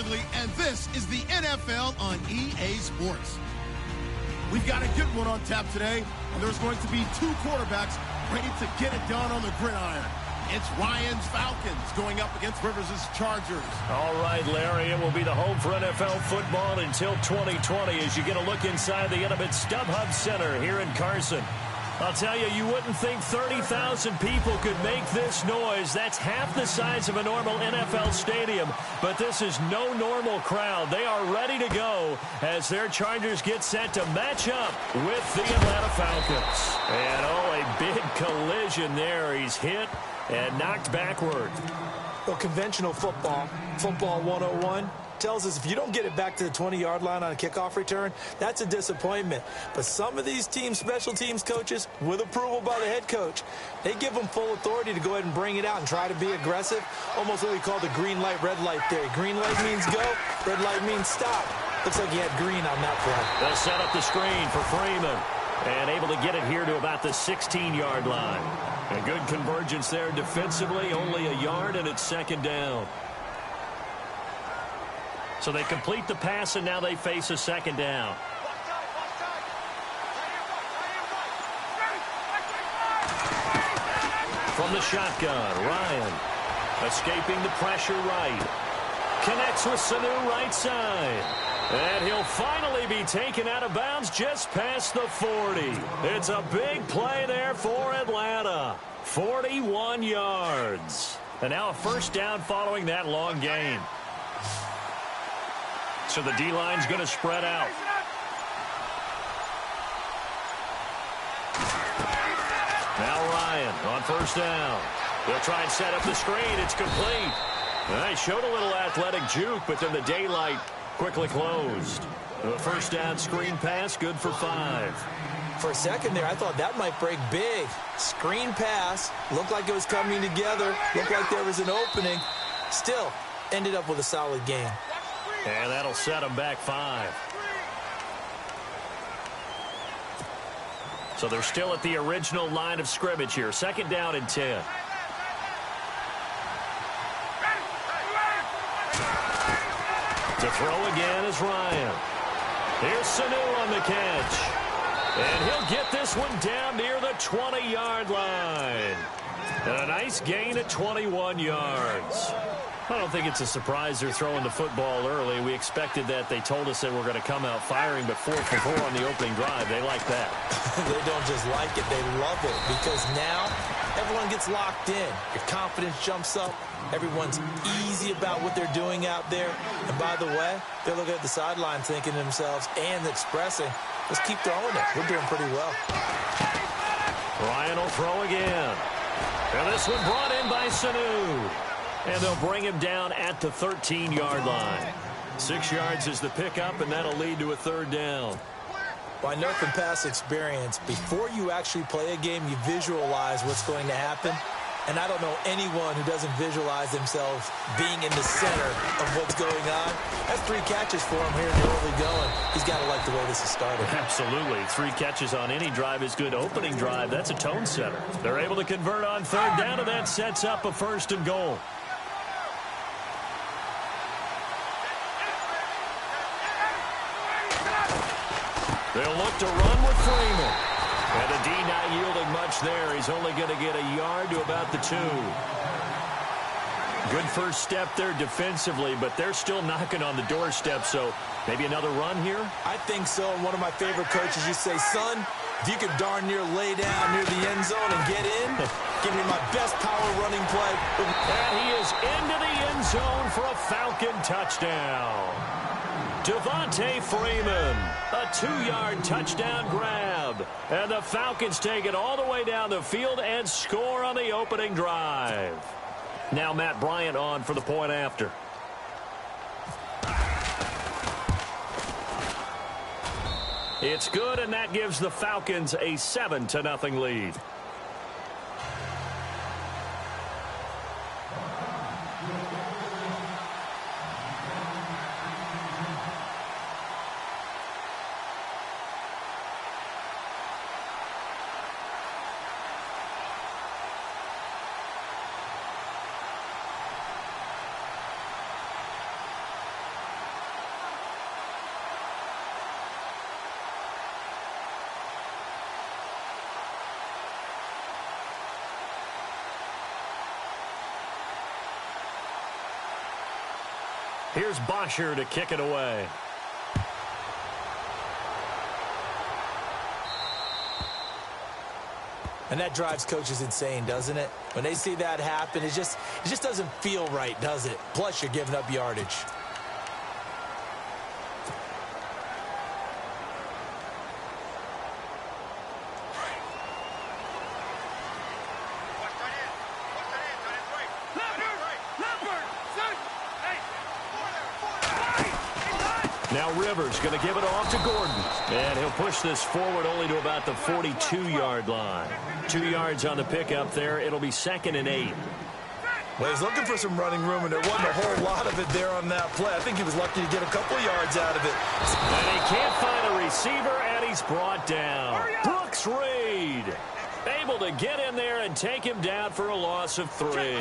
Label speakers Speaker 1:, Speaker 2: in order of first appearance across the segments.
Speaker 1: Bagley, and this is the NFL on EA Sports. We've got a good one on tap today, and there's going to be two quarterbacks ready to get it done on the gridiron. It's Ryan's Falcons going up against Rivers' Chargers.
Speaker 2: All right, Larry, it will be the home for NFL football until 2020 as you get a look inside the intimate StubHub Center here in Carson. I'll tell you, you wouldn't think 30,000 people could make this noise. That's half the size of a normal NFL stadium. But this is no normal crowd. They are ready to go as their Chargers get set to match up with the Atlanta Falcons. And, oh, a big collision there. He's hit and knocked backward.
Speaker 3: Well, conventional football 101, tells us if you don't get it back to the 20-yard line on a kickoff return, that's a disappointment. But some of these teams, special teams coaches, with approval by the head coach, they give them full authority to go ahead and bring it out and try to be aggressive. Almost what we call the green light, red light theory. Green light means go, red light means stop. Looks like he had green on that play.
Speaker 2: They'll set up the screen for Freeman. And able to get it here to about the 16-yard line. A good convergence there defensively, only a yard, and it's second down. So they complete the pass, and now they face a second down. From the shotgun, Ryan escaping the pressure right. Connects with Sanu right side. And he'll finally be taken out of bounds just past the 40. It's a big play there for Atlanta. 41 yards. And now a first down following that long gain. So the D-line's going to spread out. Now Ryan on first down. They'll try and set up the screen. It's complete. They showed a little athletic juke, but then the daylight quickly closed. The first down screen pass, good for 5.
Speaker 3: For a second there, I thought that might break big. Screen pass, looked like it was coming together, looked like there was an opening. Still, ended up with a solid gain.
Speaker 2: And that'll set them back 5. So they're still at the original line of scrimmage here. Second down and 10. To throw again is Ryan. Here's Sanu on the catch. And he'll get this one down near the 20-yard line. And a nice gain at 21 yards. I don't think it's a surprise they're throwing the football early. We expected that. They told us they were going to come out firing, but 4 for 4 on the opening drive. They like that.
Speaker 3: They don't just like it, they love it, because now everyone gets locked in. Your confidence jumps up. Everyone's easy about what they're doing out there. And by the way, they're looking at the sideline thinking to themselves and expressing, let's keep throwing it. We're doing pretty well.
Speaker 2: Ryan will throw again. And this one brought in by Sanu. And they'll bring him down at the 13-yard line. 6 yards is the pickup, and that'll lead to a third down.
Speaker 3: Well, I know from past experience, before you actually play a game, you visualize what's going to happen. And I don't know anyone who doesn't visualize themselves being in the center of what's going on. That's 3 catches for him here in the early going. He's got to like the way this is started.
Speaker 2: Absolutely. 3 catches on any drive is good. Opening drive, that's a tone setter. They're able to convert on third down, and that sets up a first and goal. They'll look to run with Freeman. And the D not yielding much there. He's only going to get a yard to about the 2. Good first step there defensively, but they're still knocking on the doorstep, so maybe another run here?
Speaker 3: I think so. And one of my favorite coaches used to say, son, if you could darn near lay down near the end zone and get in, give me my best power running play.
Speaker 2: And he is into the end zone for a Falcon touchdown. Devontae Freeman, a 2-yard touchdown grab. And the Falcons take it all the way down the field and score on the opening drive. Now Matt Bryant on for the point after. It's good, and that gives the Falcons a 7-0 lead. Here's Bosher to kick it away.
Speaker 3: And that drives coaches insane, doesn't it? When they see that happen, it just doesn't feel right, does it? Plus, you're giving up yardage.
Speaker 2: Now Rivers going to give it off to Gordon. And he'll push this forward only to about the 42-yard line. 2 yards on the pickup there. It'll be 2nd and 8.
Speaker 3: Well, he's looking for some running room, and there wasn't a whole lot of it there on that play. I think he was lucky to get a couple of yards out of it.
Speaker 2: And he can't find a receiver, and he's brought down. Brooks Reed able to get in there and take him down for a loss of 3.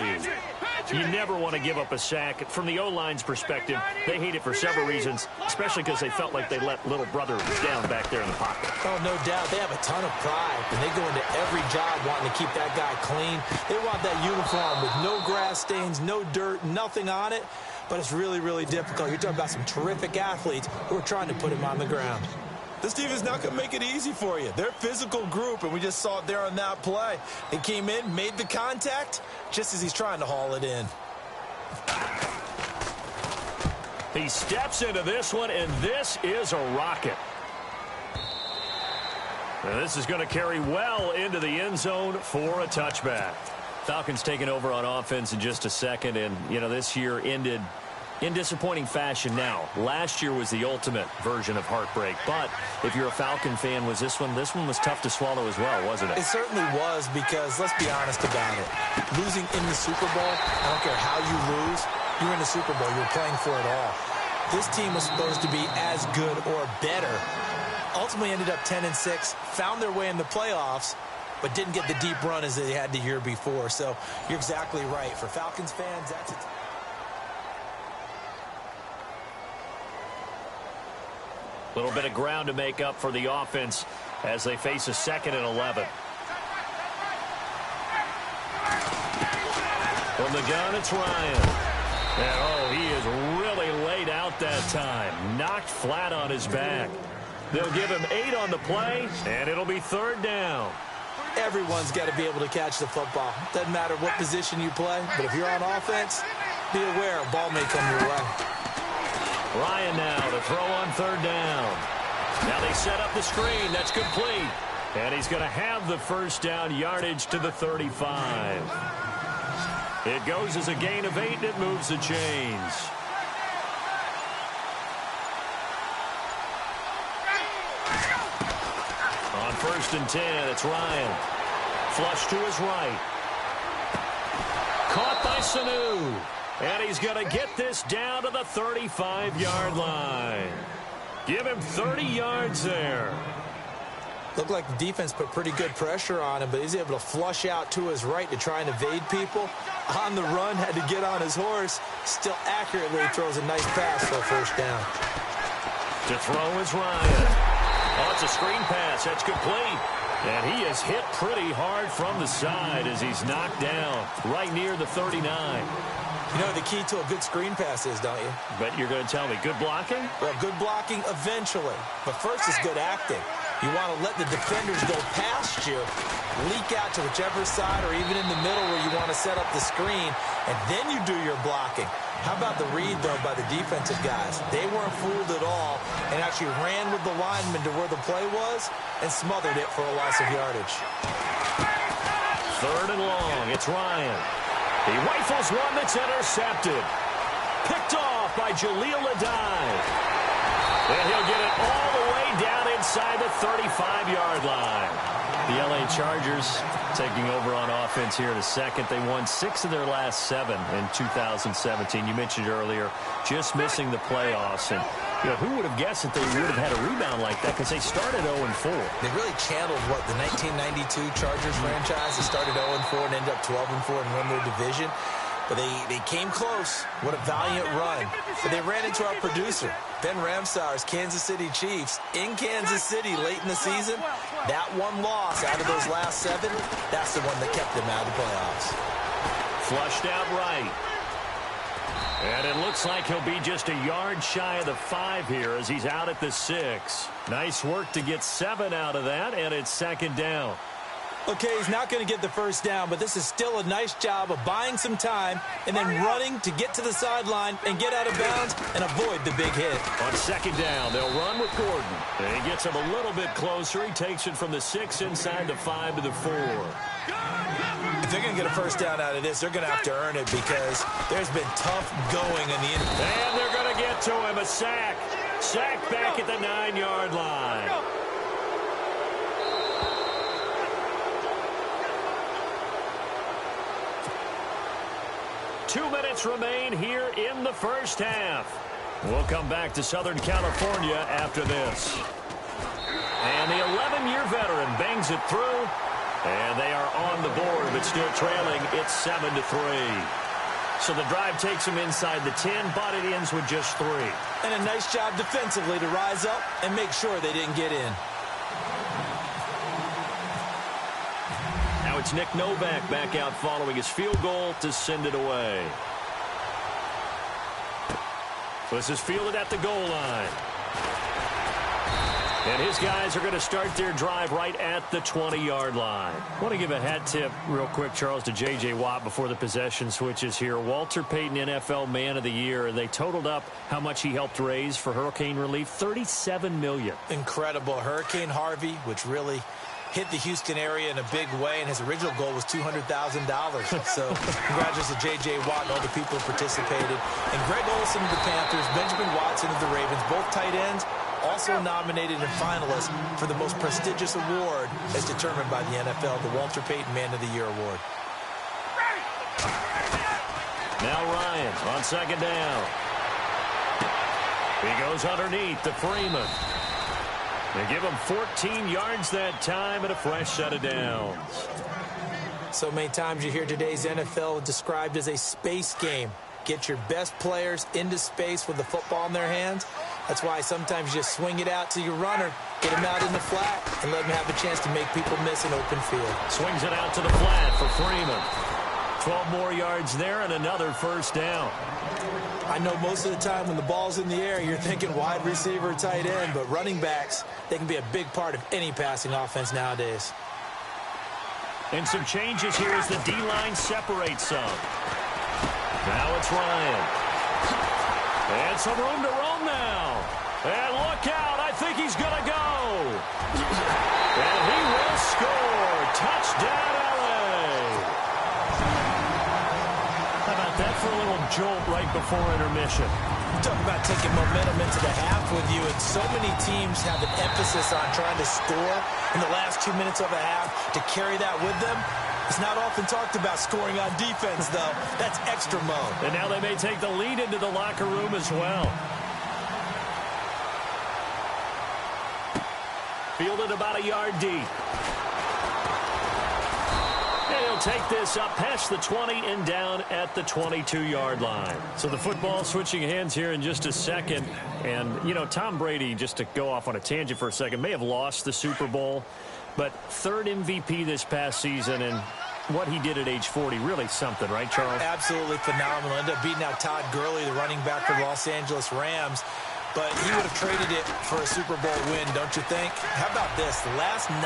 Speaker 2: You never want to give up a sack. From the O-line's perspective, they hate it for several reasons, especially because they felt like they let little brother down back there in the pocket.
Speaker 3: Oh, no doubt. They have a ton of pride, and they go into every job wanting to keep that guy clean. They want that uniform with no grass stains, no dirt, nothing on it, but it's really, really difficult. You're talking about some terrific athletes who are trying to put him on the ground. This team is not going to make it easy for you. They're a physical group, and we just saw it there on that play. They came in, made the contact, just as he's trying to haul it in.
Speaker 2: He steps into this one, and this is a rocket. And this is going to carry well into the end zone for a touchback. Falcons taking over on offense in just a second, and, you know, this year ended in disappointing fashion now. Last year was the ultimate version of heartbreak, but if you're a Falcon fan, was this one was tough to swallow as well, wasn't it?
Speaker 3: It certainly was, because let's be honest about it. Losing in the Super Bowl, I don't care how you lose, you're in the Super Bowl, you're playing for it all. This team was supposed to be as good or better. Ultimately ended up 10-6, found their way in the playoffs, but didn't get the deep run as they had the year before. So you're exactly right. For Falcons fans, that's it.
Speaker 2: A little bit of ground to make up for the offense as they face a 2nd and 11. From the gun, it's Ryan. And, oh, he is really laid out that time. Knocked flat on his back. They'll give him 8 on the play, and it'll be 3rd down.
Speaker 3: Everyone's got to be able to catch the football. Doesn't matter what position you play, but if you're on offense, be aware a ball may come your way.
Speaker 2: Ryan now to throw on 3rd down. Now they set up the screen. That's complete. And he's going to have the 1st down, yardage to the 35. It goes as a gain of 8, and it moves the chains. On 1st and 10, it's Ryan. Flush to his right. Caught by Sanu. And he's going to get this down to the 35-yard line. Give him 30 yards there.
Speaker 3: Looked like the defense put pretty good pressure on him, but he's able to flush out to his right to try and evade people. On the run, had to get on his horse. Still accurately throws a nice pass for a 1st down.
Speaker 2: To throw is Ryan. Oh, it's a screen pass. That's complete. And he is hit pretty hard from the side as he's knocked down right near the 39.
Speaker 3: You know the key to a good screen pass is, don't you?
Speaker 2: But you're going to tell me, good blocking?
Speaker 3: Well, good blocking eventually. But first is good acting. You want to let the defenders go past you, leak out to whichever side or even in the middle where you want to set up the screen, and then you do your blocking. How about the read, though, by the defensive guys? They weren't fooled at all and actually ran with the lineman to where the play was and smothered it for a loss of yardage.
Speaker 2: 3rd and long. It's Ryan. He rifles one that's intercepted. Picked off by Jaleel Adai. And he'll get it all the way down inside the 35-yard line. The L.A. Chargers taking over on offense here in a second. They won 6 of their last 7 in 2017. You mentioned earlier, just missing the playoffs. And you know, who would have guessed that they would have had a rebound like that, because they started 0-4.
Speaker 3: They really channeled what the 1992 Chargers franchise. They started 0-4 and ended up 12-4 and won their division. But they came close. What a valiant run. But they ran into our producer, Ben Ramsauer's Kansas City Chiefs, in Kansas City late in the season. That one loss out of those last 7, that's the one that kept them out of the playoffs.
Speaker 2: Flushed out right. And it looks like he'll be just a yard shy of the 5 here as he's out at the 6. Nice work to get 7 out of that, and it's second down.
Speaker 3: Okay, he's not going to get the first down, but this is still a nice job of buying some time and then running to get to the sideline and get out of bounds and avoid the big hit.
Speaker 2: On second down, they'll run with Gordon. And he gets him a little bit closer. He takes it from the 6 inside the 5 to the 4.
Speaker 3: If they're going to get a first down out of this, they're going to have to earn it because there's been tough going in the end.
Speaker 2: And they're going to get to him. A sack. Sack back at the 9-yard line. Two minutes remain here in the first half. We'll come back to Southern California after this. And the 11-year veteran bangs it through. And they are on the board, but still trailing. It's 7-3. So the drive takes them inside the 10, but it ends with just 3.
Speaker 3: And a nice job defensively to rise up and make sure they didn't get in.
Speaker 2: Now it's Nick Novak back out following his field goal to send it away. This is fielded at the goal line. And his guys are going to start their drive right at the 20-yard line. I want to give a hat tip real quick, Charles, to J.J. Watt before the possession switches here. Walter Payton, NFL Man of the Year. They totaled up how much he helped raise for hurricane relief, $37 million.
Speaker 3: Incredible. Hurricane Harvey, which really hit the Houston area in a big way, and his original goal was $200,000. So congratulations to J.J. Watt and all the people who participated. And Greg Olsen of the Panthers, Benjamin Watson of the Ravens, both tight ends, also nominated and finalists for the most prestigious award as determined by the NFL, the Walter Payton Man of the Year Award.
Speaker 2: Now Ryan on second down. He goes underneath to Freeman. They give him 14 yards that time and a fresh set of downs.
Speaker 3: So many times you hear today's NFL described as a space game. Get your best players into space with the football in their hands. That's why sometimes you just swing it out to your runner, get him out in the flat, and let him have a chance to make people miss an open field.
Speaker 2: Swings it out to the flat for Freeman. 12 more yards there and another first down.
Speaker 3: I know most of the time when the ball's in the air, you're thinking wide receiver, tight end, but running backs, they can be a big part of any passing offense nowadays.
Speaker 2: And some changes here as the D-line separates some. Now it's Ryan. And some room to roam now. And look out. I think he's going to go. And he will score. Touchdown, LA. How about that for a little jolt right before intermission?
Speaker 3: Talk about taking momentum into the half with you, and so many teams have an emphasis on trying to score in the last 2 minutes of a half to carry that with them. It's not often talked about scoring on defense, though. That's extra mode.
Speaker 2: And now they may take the lead into the locker room as well. Fielded about a yard deep. And he'll take this up past the 20 and down at the 22-yard line. So the football switching hands here in just a second. And, you know, Tom Brady, just to go off on a tangent for a second, may have lost the Super Bowl. But third MVP this past season, and what he did at age 40, really something, right, Charles?
Speaker 3: Absolutely phenomenal. Ended up beating out Todd Gurley, the running back for the Los Angeles Rams. But he would have traded it for a Super Bowl win, don't you think? How about this? The last 9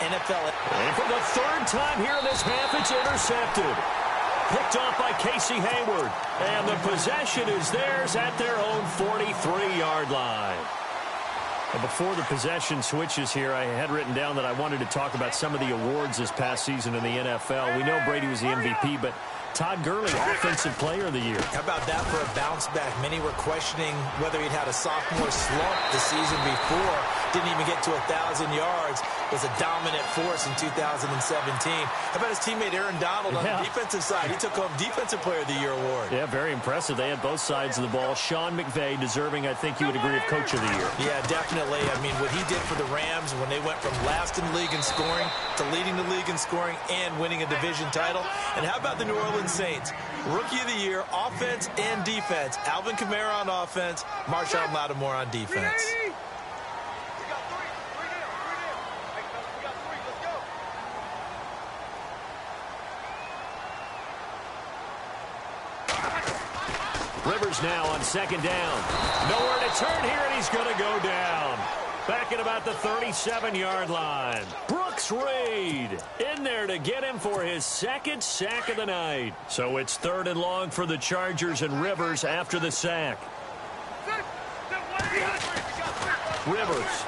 Speaker 3: NFL...
Speaker 2: And for the third time here in this half, it's intercepted. Picked off by Casey Hayward. And the possession is theirs at their own 43-yard line. And before the possession switches here, I had written down that I wanted to talk about some of the awards this past season in the NFL. We know Brady was the MVP, but Todd Gurley, Offensive Player of the Year.
Speaker 3: How about that for a bounce back? Many were questioning whether he'd had a sophomore slump the season before. Didn't even get to 1,000 yards. Was a dominant force in 2017. How about his teammate Aaron Donald on the defensive side? He took home Defensive Player of the Year award.
Speaker 2: Yeah, very impressive. They had both sides of the ball. Sean McVay deserving, I think you would agree, of Coach of the Year.
Speaker 3: Yeah, definitely. I mean, what he did for the Rams when they went from last in the league in scoring to leading the league in scoring and winning a division title. And how about the New Orleans Saints? Rookie of the Year, offense and defense. Alvin Kamara on offense, Marshawn Lattimore on defense.
Speaker 2: Rivers now on second down. Nowhere to turn here, and he's going to go down. Back at about the 37-yard line. Brooks Reed in there to get him for his second sack of the night. So it's 3rd and long for the Chargers and Rivers after the sack. Rivers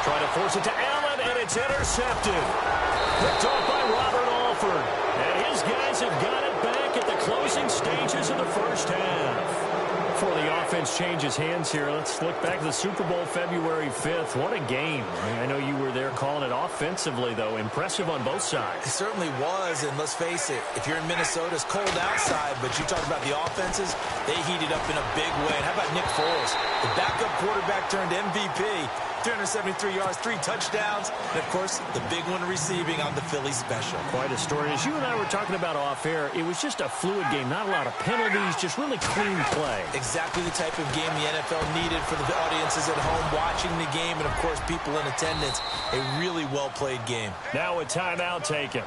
Speaker 2: trying to force it to Allen, and it's intercepted. Picked off by Robert Alford. And his guys have got it back at the closing stages of the first half. Before the offense changes hands here, let's look back to the Super Bowl February 5th. What a game. I know you were there calling it offensively, though. Impressive on both sides.
Speaker 3: It certainly was, and let's face it, if you're in Minnesota, it's cold outside, but you talk about the offenses, they heated up in a big way. And how about Nick Foles? The backup quarterback turned MVP. 373 yards, 3 touchdowns, and, of course, the big one receiving on the Philly special.
Speaker 2: Quite a story. As you and I were talking about off air, it was just a fluid game, not a lot of penalties, just really clean play.
Speaker 3: Exactly the type of game the NFL needed for the audiences at home watching the game and, of course, people in attendance. A really well-played game.
Speaker 2: Now a timeout taken.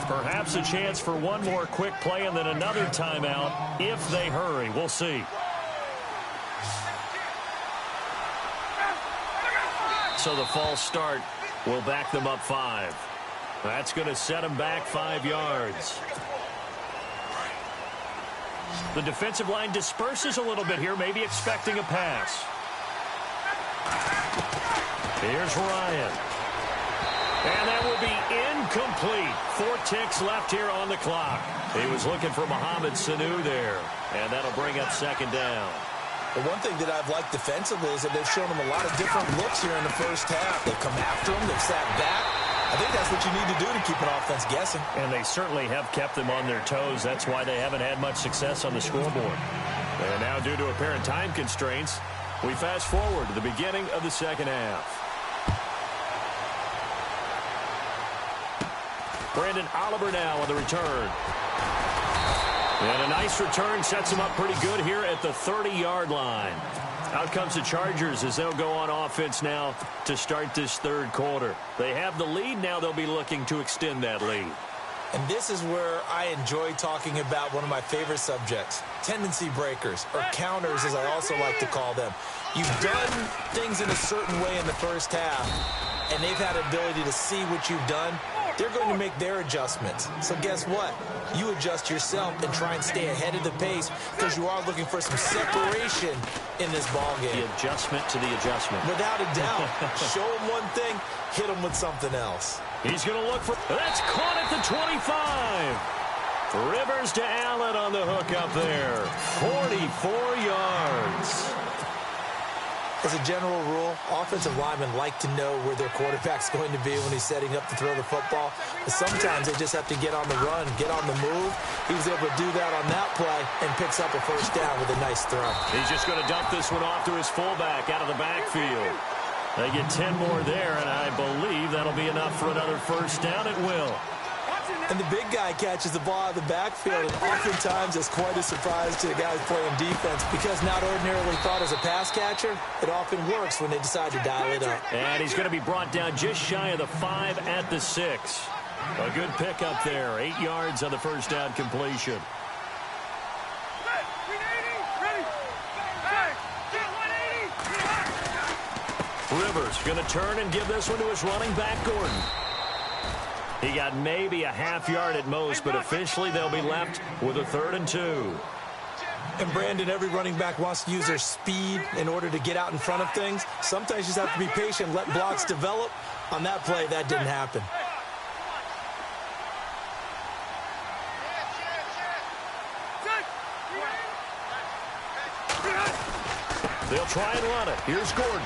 Speaker 2: Perhaps a chance for one more quick play and then another timeout if they hurry. We'll see. So the false start will back them up 5. That's going to set them back 5 yards. The defensive line disperses a little bit here, maybe expecting a pass. Here's Ryan. And that will be incomplete. 4 ticks left here on the clock. He was looking for Mohamed Sanu there. And that'll bring up 2nd down.
Speaker 3: The one thing that I've liked defensively is that they've shown them a lot of different looks here in the first half. They've come after them. They've sat back. I think that's what you need to do to keep an offense guessing.
Speaker 2: And they certainly have kept them on their toes. That's why they haven't had much success on the scoreboard. And now, due to apparent time constraints, we fast forward to the beginning of the second half. Brandon Oliver now on the return. And a nice return sets them up pretty good here at the 30-yard line. Out comes the Chargers as they'll go on offense now to start this 3rd quarter. They have the lead. Now they'll be looking to extend that lead.
Speaker 3: And this is where I enjoy talking about one of my favorite subjects, tendency breakers, or counters as I also like to call them. You've done things in a certain way in the first half, and they've had the ability to see what you've done. They're going to make their adjustments. So guess what? You adjust yourself and try and stay ahead of the pace because you are looking for some separation in this ball game.
Speaker 2: The adjustment to the adjustment.
Speaker 3: Without a doubt. Show them one thing, hit them with something else.
Speaker 2: He's going to look for... That's caught at the 25. Rivers to Allen on the hook up there. 44 yards.
Speaker 3: As a general rule, offensive linemen like to know where their quarterback's going to be when he's setting up to throw the football. But sometimes they just have to get on the run, get on the move. He was able to do that on that play and picks up a first down with a nice throw.
Speaker 2: He's just going to dump this one off to his fullback out of the backfield. They get 10 more there, and I believe that'll be enough for another first down. It will.
Speaker 3: And the big guy catches the ball out of the backfield, and oftentimes it's quite a surprise to the guys playing defense because not ordinarily thought as a pass catcher, it often works when they decide to dial it up.
Speaker 2: And he's going to be brought down just shy of the 5 at the 6. A good pickup there, 8 yards on the first down completion. Rivers going to turn and give this one to his running back, Gordon. He got maybe a half yard at most, but officially they'll be left with a 3rd and 2.
Speaker 3: And, Brandon, every running back wants to use their speed in order to get out in front of things. Sometimes you just have to be patient, let blocks develop. On that play, that didn't happen.
Speaker 2: They'll try and run it. Here's Gordon.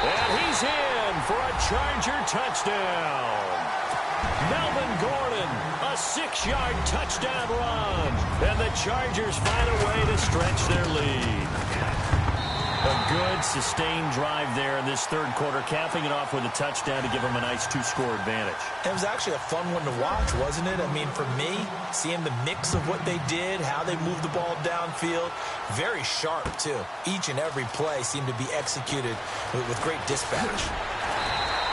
Speaker 2: And he's in for a Charger touchdown. Melvin Gordon, a 6-yard touchdown run. And the Chargers find a way to stretch their lead. A good, sustained drive there in this 3rd quarter, capping it off with a touchdown to give them a nice 2-score advantage.
Speaker 3: It was actually a fun one to watch, wasn't it? I mean, for me, seeing the mix of what they did, how they moved the ball downfield, very sharp, too. Each and every play seemed to be executed with great dispatch.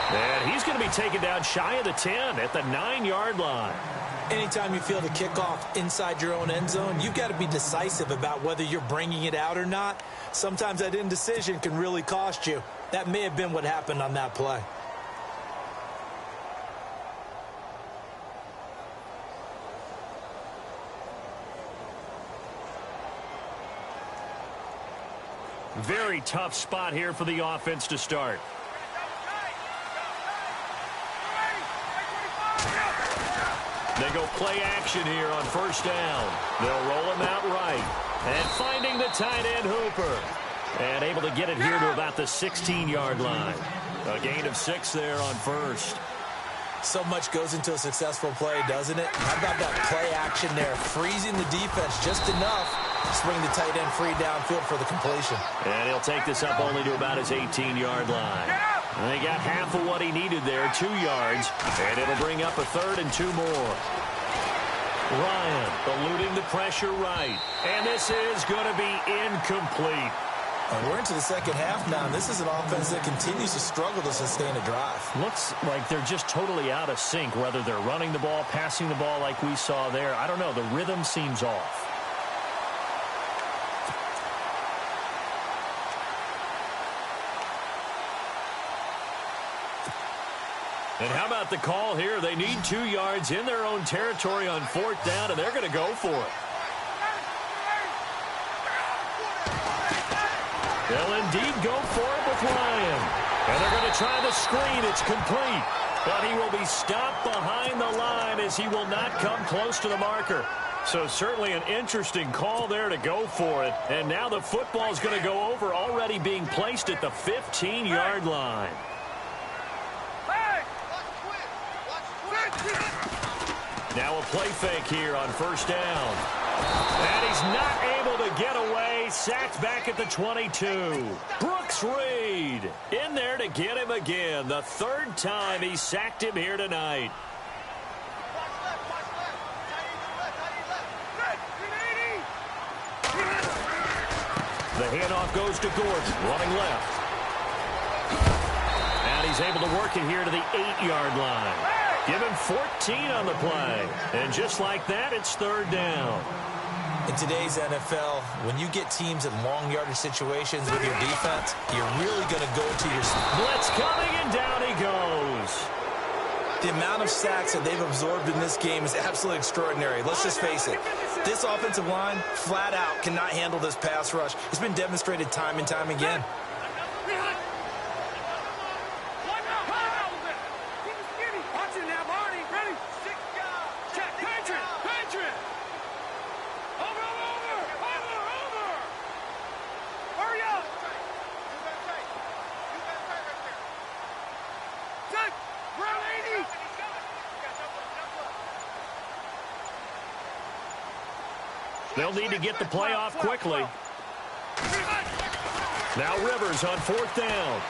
Speaker 2: And he's going to be taken down shy of the 10 at the 9-yard line.
Speaker 3: Anytime you feel the kickoff inside your own end zone, you've got to be decisive about whether you're bringing it out or not. Sometimes that indecision can really cost you. That may have been what happened on that play.
Speaker 2: Very tough spot here for the offense to start. They go play action here on first down. They'll roll him out right. And finding the tight end Hooper. And able to get it here to about the 16-yard line. A gain of 6 there on first.
Speaker 3: So much goes into a successful play, doesn't it? How about that play action there? Freezing the defense just enough to swing the tight end free downfield for the completion.
Speaker 2: And he'll take this up only to about his 18-yard line. And they got half of what he needed there, 2 yards. And it'll bring up a 3rd and 2 more. Ryan eluding the pressure right. And this is going to be incomplete.
Speaker 3: And we're into the second half now, and this is an offense that continues to struggle to sustain a drive.
Speaker 2: Looks like they're just totally out of sync, whether they're running the ball, passing the ball like we saw there. I don't know. The rhythm seems off. And how about the call here? They need 2 yards in their own territory on 4th down, and they're going to go for it. They'll indeed go for it with Ryan. And they're going to try the screen. It's complete. But he will be stopped behind the line as he will not come close to the marker. So certainly an interesting call there to go for it. And now the football is going to go over, already being placed at the 15-yard line. Now a play fake here on first down. And he's not able to get away. Sacked back at the 22. Brooks Reed in there to get him again. The 3rd time he sacked him here tonight. The handoff goes to Gordon, running left. And he's able to work it here to the 8-yard line. Give him 14 on the play. And just like that, it's 3rd down.
Speaker 3: In today's NFL, when you get teams in long yardage situations with your defense, you're really going to go to your...
Speaker 2: Blitz coming, and down he goes.
Speaker 3: The amount of sacks that they've absorbed in this game is absolutely extraordinary. Let's just face it. This offensive line, flat out, cannot handle this pass rush. It's been demonstrated time and time again.
Speaker 2: They'll need to get the play off quickly. Now Rivers on 4th down.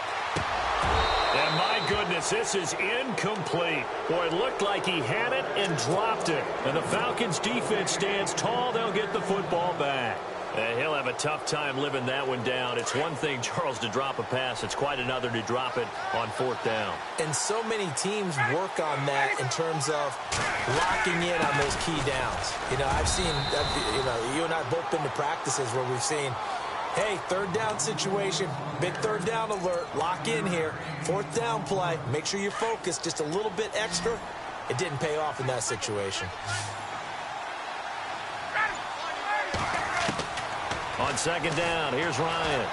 Speaker 2: And my goodness, this is incomplete. Boy, it looked like he had it and dropped it. And the Falcons' defense stands tall. They'll get the football back. He'll have a tough time living that one down. It's one thing, Charles, to drop a pass. It's quite another to drop it on 4th down.
Speaker 3: And so many teams work on that in terms of locking in on those key downs. You know, I've seen, you and I have both been to practices where we've seen, hey, 3rd down situation, big 3rd down alert, lock in here, 4th down play, make sure you're focused just a little bit extra. It didn't pay off in that situation.
Speaker 2: On 2nd down, here's Ryan.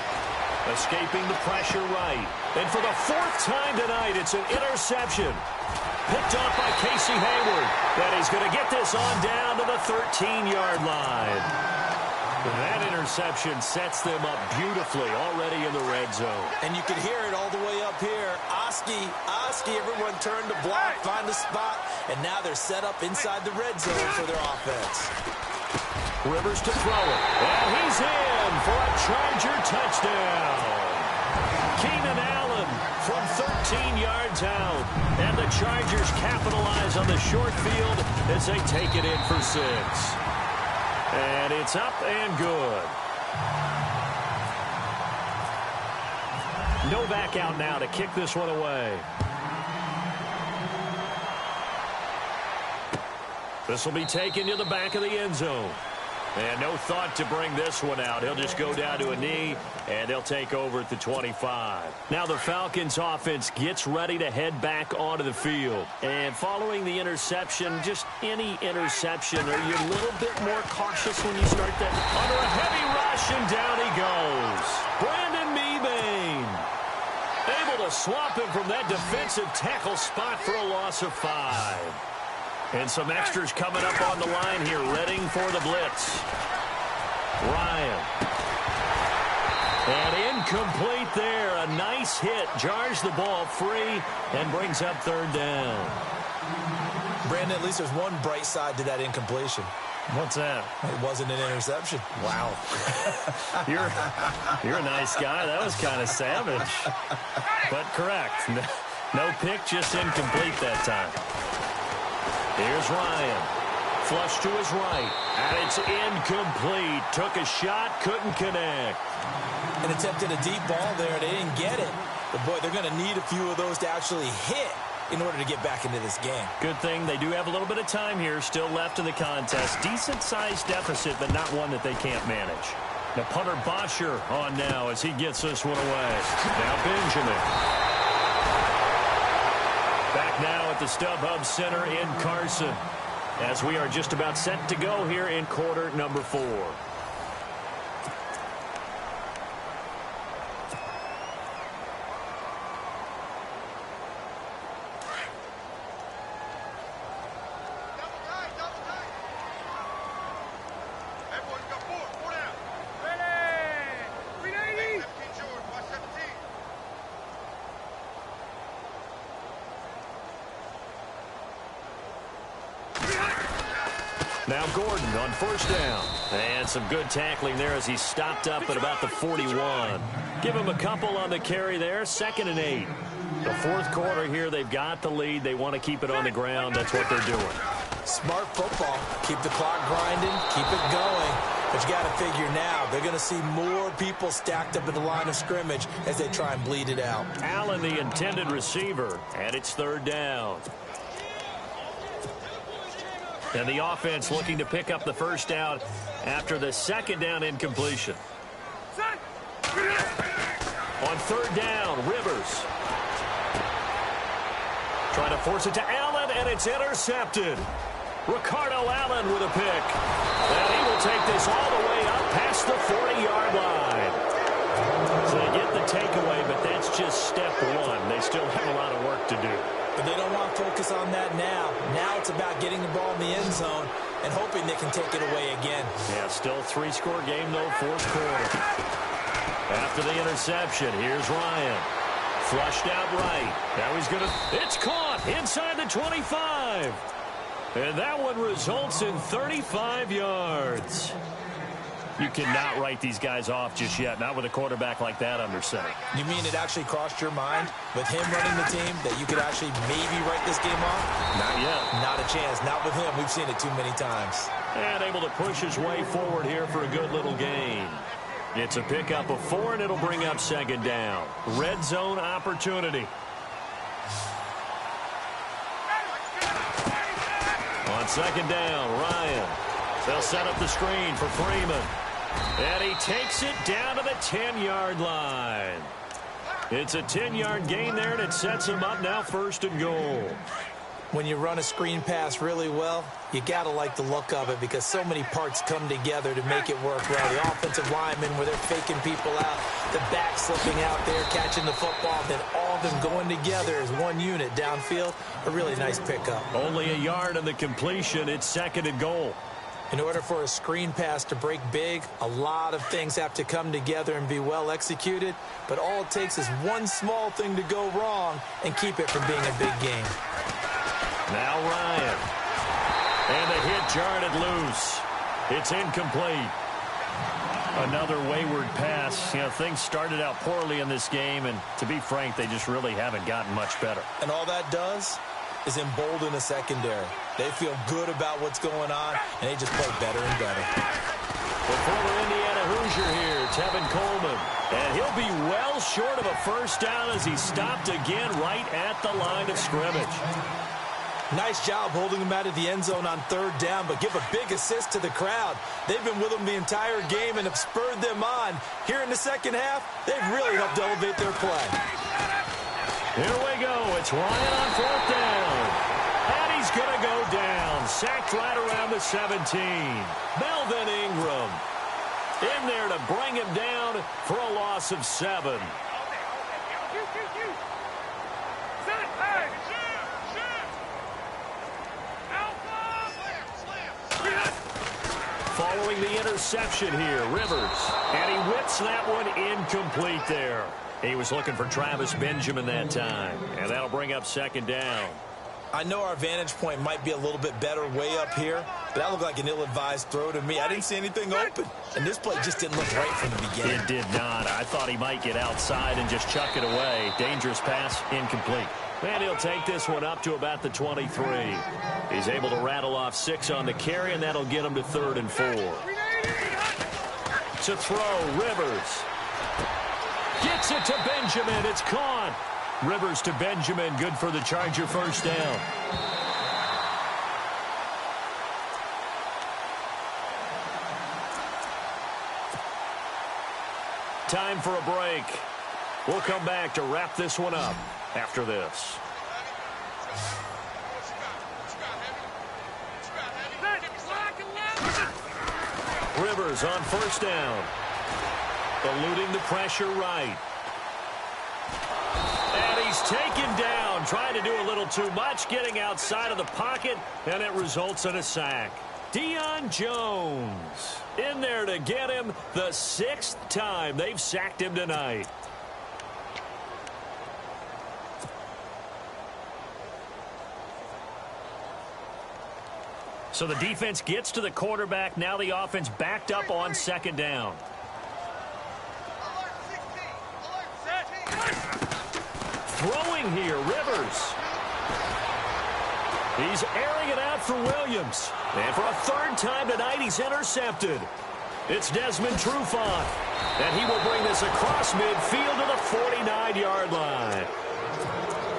Speaker 2: Escaping the pressure right. And for the 4th time tonight, it's an interception. Picked off by Casey Hayward. That he's going to get this on down to the 13-yard line. That interception sets them up beautifully already in the red zone.
Speaker 3: And you can hear it all the way up here. Oski, everyone turned to block, find a spot, and now they're set up inside the red zone for their offense.
Speaker 2: Rivers to throw it. And he's in for a Charger touchdown. Keenan Allen from 13 yards out. And the Chargers capitalize on the short field as they take it in for 6. And it's up and good. Novak out now to kick this one away. This will be taken to the back of the end zone. And no thought to bring this one out. He'll just go down to a knee, and they'll take over at the 25. Now the Falcons offense gets ready to head back onto the field. And following the interception, just any interception, are you a little bit more cautious when you start that? Under a heavy rush, and down he goes. Brandon Mebane able to swamp him from that defensive tackle spot for a loss of 5. And some extras coming up on the line here, readying for the blitz. Ryan. And incomplete there. A nice hit. Jars the ball free and brings up third down.
Speaker 3: Brandon, at least there's one bright side to that incompletion.
Speaker 2: What's that?
Speaker 3: It wasn't an interception.
Speaker 2: Wow. You're a nice guy. That was kind of savage. But correct. No pick, just incomplete that time. Here's Ryan. Flush to his right. And it's incomplete. Took a shot, couldn't connect.
Speaker 3: And attempted a deep ball there. They didn't get it. But, boy, they're going to need a few of those to actually hit in order to get back into this game.
Speaker 2: Good thing they do have a little bit of time here still left in the contest. Decent-sized deficit, but not one that they can't manage. The punter Bosher on now as he gets this one away. Now Benjamin. Back now at the StubHub Center in Carson as we are just about set to go here in quarter number 4. Now Gordon on first down. And some good tackling there as he stopped up at about the 41. Give him a couple on the carry there. 2nd and 8. The fourth quarter here, they've got the lead. They want to keep it on the ground. That's what they're doing.
Speaker 3: Smart football. Keep the clock grinding. Keep it going. But you got to figure now, they're going to see more people stacked up at the line of scrimmage as they try and bleed it out.
Speaker 2: Allen, the intended receiver, and it's third down. And the offense looking to pick up the first down after the second down incompletion. On third down, Rivers. Trying to force it to Allen, and it's intercepted. Ricardo Allen with a pick. And he will take this all the way up past the 40-yard line. So they get the takeaway, but that's just step one. They still have a lot of work to do.
Speaker 3: But they don't want to focus on that now. Now it's about getting the ball in the end zone and hoping they can take it away again.
Speaker 2: Yeah, still 3-score game, though, fourth quarter. After the interception, here's Ryan. Flushed out right. Now he's going to... It's caught inside the 25. And that one results in 35 yards. You cannot write these guys off just yet, not with a quarterback like that under center.
Speaker 3: You mean it actually crossed your mind with him running the team that you could actually maybe write this game off?
Speaker 2: Not yet.
Speaker 3: Not a chance. Not with him. We've seen it too many times.
Speaker 2: And able to push his way forward here for a good little gain. It's a pickup of 4, and it'll bring up second down. Red zone opportunity. On second down, Ryan. They'll set up the screen for Freeman. And he takes it down to the 10-yard line. It's a 10-yard gain there, and it sets him up now 1st and goal.
Speaker 3: When you run a screen pass really well, you got to like the look of it because so many parts come together to make it work well. The offensive linemen where they're faking people out, the back slipping out there, catching the football, then all of them going together as one unit downfield. A really nice pickup.
Speaker 2: Only a yard on the completion. It's 2nd and goal.
Speaker 3: In order for a screen pass to break big, a lot of things have to come together and be well executed, but all it takes is one small thing to go wrong and keep it from being a big game.
Speaker 2: Now Ryan. And the hit jarred it loose. It's incomplete. Another wayward pass. You know, things started out poorly in this game, and to be frank, they just really haven't gotten much better.
Speaker 3: And all that does is embolden the secondary. They feel good about what's going on, and they just play better and better.
Speaker 2: The former Indiana Hoosier here, Tevin Coleman. And he'll be well short of a first down as he stopped again right at the line of scrimmage.
Speaker 3: Nice job holding them out of the end zone on third down, but give a big assist to the crowd. They've been with them the entire game and have spurred them on. Here in the second half, they've really helped elevate their play.
Speaker 2: Here we go. It's Ryan on fourth down. And he's going to go down. Sacked right around the 17. Melvin Ingram in there to bring him down for a loss of 7. Following the interception here, Rivers. And he whips that one incomplete there. He was looking for Travis Benjamin that time. And that'll bring up second down.
Speaker 3: I know our vantage point might be a little bit better way up here, but that looked like an ill-advised throw to me. I didn't see anything open, and this play just didn't look right from the beginning.
Speaker 2: It did not. I thought he might get outside and just chuck it away. Dangerous pass, incomplete. And he'll take this one up to about the 23. He's able to rattle off 6 on the carry, and that'll get him to 3rd and 4. To throw, Rivers. Gets it to Benjamin. It's caught. Rivers to Benjamin. Good for the Charger first down. Time for a break. We'll come back to wrap this one up after this. Rivers on first down. Eluding the pressure right. And he's taken down, trying to do a little too much, getting outside of the pocket, and it results in a sack. Deion Jones in there to get him the 6th time they've sacked him tonight. So the defense gets to the quarterback. Now the offense backed up on second down. Throwing here, Rivers. He's airing it out for Williams. And for a 3rd time tonight, he's intercepted. It's Desmond Trufant. And he will bring this across midfield to the 49-yard line.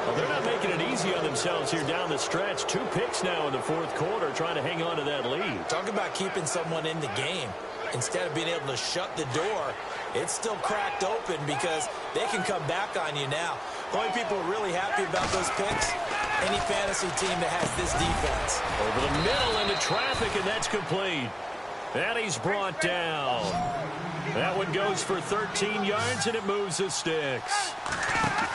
Speaker 2: Well, they're not making it easy on themselves here down the stretch. 2 picks now in the 4th quarter, trying to hang on to that lead.
Speaker 3: Talk about keeping someone in the game. Instead of being able to shut the door, it's still cracked open because they can come back on you now. The only people who are really happy about those picks, any fantasy team that has this defense.
Speaker 2: Over the middle into traffic, and that's complete. And he's brought down. That one goes for 13 yards, and it moves the sticks.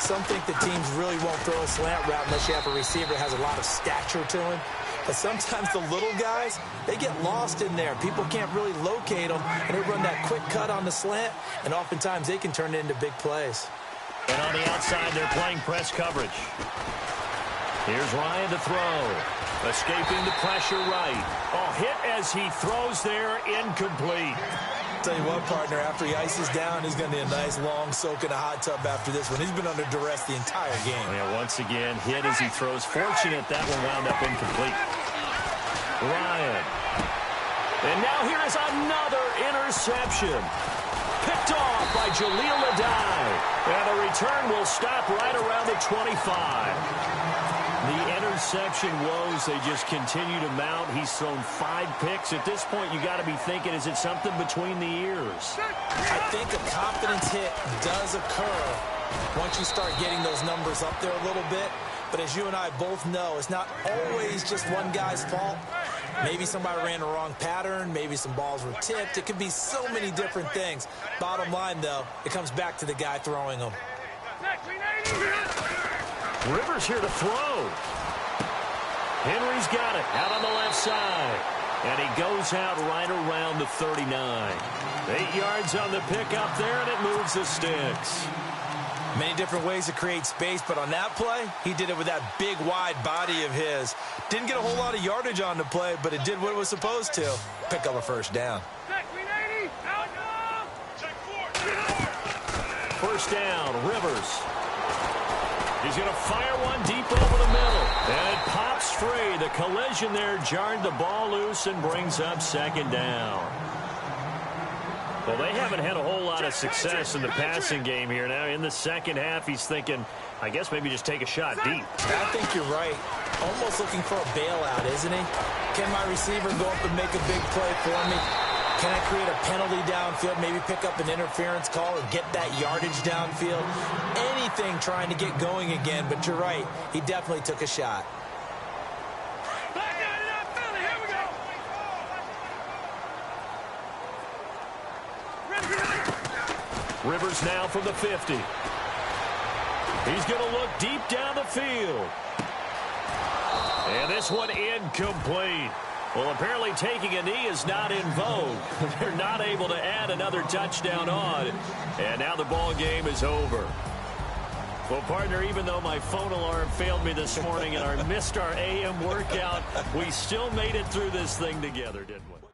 Speaker 3: Some think the teams really won't throw a slant route unless you have a receiver that has a lot of stature to him. But sometimes the little guys, they get lost in there. People can't really locate them, and they run that quick cut on the slant, and oftentimes they can turn it into big plays.
Speaker 2: And on the outside, they're playing press coverage. Here's Ryan to throw. Escaping the pressure right. Oh, hit as he throws there, incomplete.
Speaker 3: Tell you what, partner, after he ices down, he's going to need a nice long soak in a hot tub after this one. He's been under duress the entire game.
Speaker 2: Yeah, once again, hit as he throws. Fortunate that one wound up incomplete. Ryan. And now here is another interception. Picked off by Jaleel Adai. And the return will stop right around the 25. The interception woes, they just continue to mount. He's thrown 5 picks. At this point, you got to be thinking, is it something between the ears?
Speaker 3: I think a confidence hit does occur once you start getting those numbers up there a little bit. But as you and I both know, it's not always just one guy's fault. Maybe somebody ran the wrong pattern. Maybe some balls were tipped. It could be so many different things. Bottom line, though, it comes back to the guy throwing them.
Speaker 2: Rivers here to throw. Henry's got it out on the left side. And he goes out right around the 39. 8 yards on the pickup there, and it moves the sticks.
Speaker 3: Many different ways to create space, but on that play, he did it with that big, wide body of his. Didn't get a whole lot of yardage on the play, but it did what it was supposed to. Pick up a first down.
Speaker 2: First down, Rivers. He's going to fire one deep over the middle. And it pops free. The collision there jarred the ball loose and brings up second down. Well, they haven't had a whole lot of success in the passing game here. Now, in the second half, he's thinking, I guess maybe just take a shot deep.
Speaker 3: I think you're right. Almost looking for a bailout, isn't he? Can my receiver go up and make a big play for me? Can I create a penalty downfield, maybe pick up an interference call or get that yardage downfield? Anything trying to get going again, but you're right. He definitely took a shot.
Speaker 2: Rivers now from the 50. He's going to look deep down the field. And this one incomplete. Well, apparently taking a knee is not in vogue. They're not able to add another touchdown on. And now the ball game is over. Well, partner, even though my phone alarm failed me this morning and I missed our AM workout, we still made it through this thing together, didn't we?